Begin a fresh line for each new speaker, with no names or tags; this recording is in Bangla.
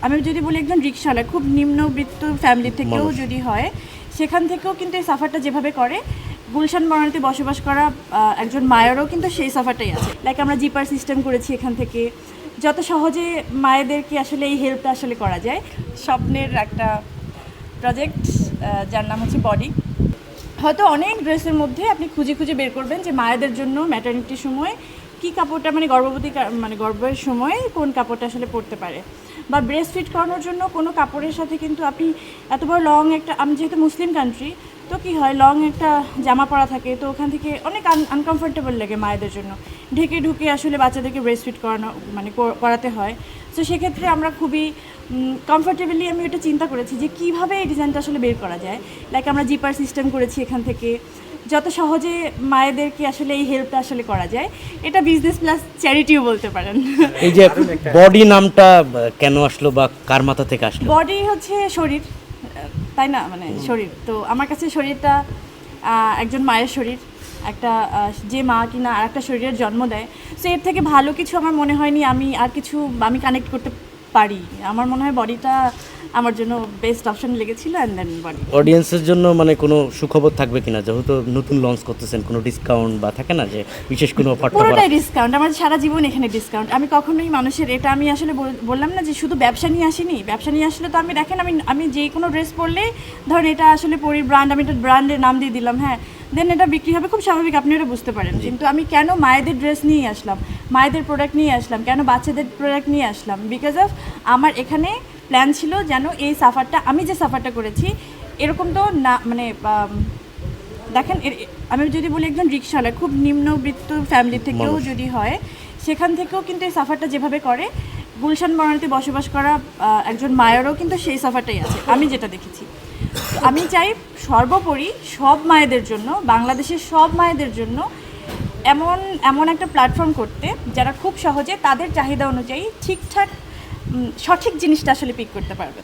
আমি যদি বলি একজন রিকশাওয়ালা খুব নিম্নবিত্ত ফ্যামিলি থেকেও
মানুষ।
যদি হয়, সেখান থেকেও কিন্তু এই সাফারটা যেভাবে করে, গুলশান বনানীতে বসবাস করা একজন মায়েরও কিন্তু সেই সাফারটাই আছে। লাইক আমরা জিপার সিস্টেম করেছি এখান থেকে, যত সহজে মায়েদেরকে আসলে এই হেল্পটা আসলে করা যায়। স্বপ্নের একটা প্রজেক্ট যার নাম হচ্ছে বডি। হয়তো অনেক ড্রেসের মধ্যে আপনি খুঁজে খুঁজে বের করবেন যে মায়েদের জন্য ম্যাটারনিটির সময় কী কাপড়টা, মানে মানে গর্ভের সময় কোন কাপড়টা আসলে পরতে পারে, বা ব্রেস্ট ফিট করানোর জন্য কোনো কাপড়ের সাথে কিন্তু আপনি এত বড় লং একটা, আমি যেহেতু মুসলিম কান্ট্রি, তো কী হয়, লং একটা জামা পরা থাকে, তো ওখান থেকে অনেক আনকমফোর্টেবল লাগে মায়েদের জন্য, ঢেকে ঢুকে আসলে বাচ্চাদেরকে ব্রেস্ট ফিট করানো মানে করাতে হয়। তো সেক্ষেত্রে আমরা খুবই কমফোর্টেবলি আমি এটা চিন্তা করেছি যে কীভাবে এই ডিজাইনটা আসলে বের করা যায়। লাইক আমরা জিপার সিস্টেম করেছি এখান থেকে, যত সহজে মায়েদেরকে আসলে এই হেল্পটা আসলে করা যায়। এটা বিজনেস প্লাস চ্যারিটিও বলতে পারেন।
এই যে বডি নামটা কেন আসলো বা কার মাথা থেকে আসলো?
বডি হচ্ছে শরীর, তাই না, মানে শরীর। তো আমার কাছে শরীরটা একজন মায়ের শরীর, একটা যে মা কিনা আর একটা শরীরের জন্ম দেয়। সো এর থেকে ভালো কিছু আমার মনে হয়নি আমি আর কিছু আমি কানেক্ট করতে পারি। আমার মনে হয় বডিটা আমার জন্য বেস্ট অপশন লেগেছিল, অ্যান্ড দেন বডি।
অডিয়েন্সের জন্য মানে কোনো সুখবর থাকবে কিনা, যেহেতু নতুন লঞ্চ করতেছেন, কোনো ডিসকাউন্ট বা থাকে না যে বিশেষ কোনো অফার?
পুরোটাই ডিসকাউন্ট, আমার সারা জীবন এখানে ডিসকাউন্ট। আমি কখনোই মানুষের, এটা আমি আসলে বললাম না যে শুধু ব্যবসা নিয়ে আসিনি। ব্যবসা নিয়ে আসলে তো আমি দেখেন, আমি যে কোনো ড্রেস পরলে ধরেন এটা আসলে পরির ব্র্যান্ড, আমি এটা ব্র্যান্ডের নাম দিয়ে দিলাম, হ্যাঁ, দেন এটা বিক্রি হবে, খুব স্বাভাবিক, আপনি এটা বুঝতে পারেন। কিন্তু আমি কেন মায়েদের ড্রেস নিয়ে আসলাম, মায়েদের প্রোডাক্ট নিয়ে আসলাম, কেন বাচ্চাদের প্রোডাক্ট নিয়ে আসলাম, বিকজ অফ আমার এখানে প্ল্যান ছিল যেন এই সাফারটা, আমি যে সাফারটা করেছি এরকম তো না, মানে দেখেন আমি যদি বলি একজন রিকশাওয়ালা খুব নিম্নবিত্ত ফ্যামিলি থেকেও
মানুষ।
যদি হয়, সেখান থেকেও কিন্তু এই সাফারটা যেভাবে করে, গুলশান বনানীতে বসবাস করা একজন মায়েরও কিন্তু সেই সাফারটাই আছে, আমি যেটা দেখেছি। তো আমি চাই সর্বোপরি সব মায়েদের জন্য, বাংলাদেশের সব মায়েদের জন্য এমন এমন একটা প্ল্যাটফর্ম করতে, যারা খুব সহজে তাদের চাহিদা অনুযায়ী ঠিকঠাক সঠিক জিনিসটা আসলে পিক করতে পারবে।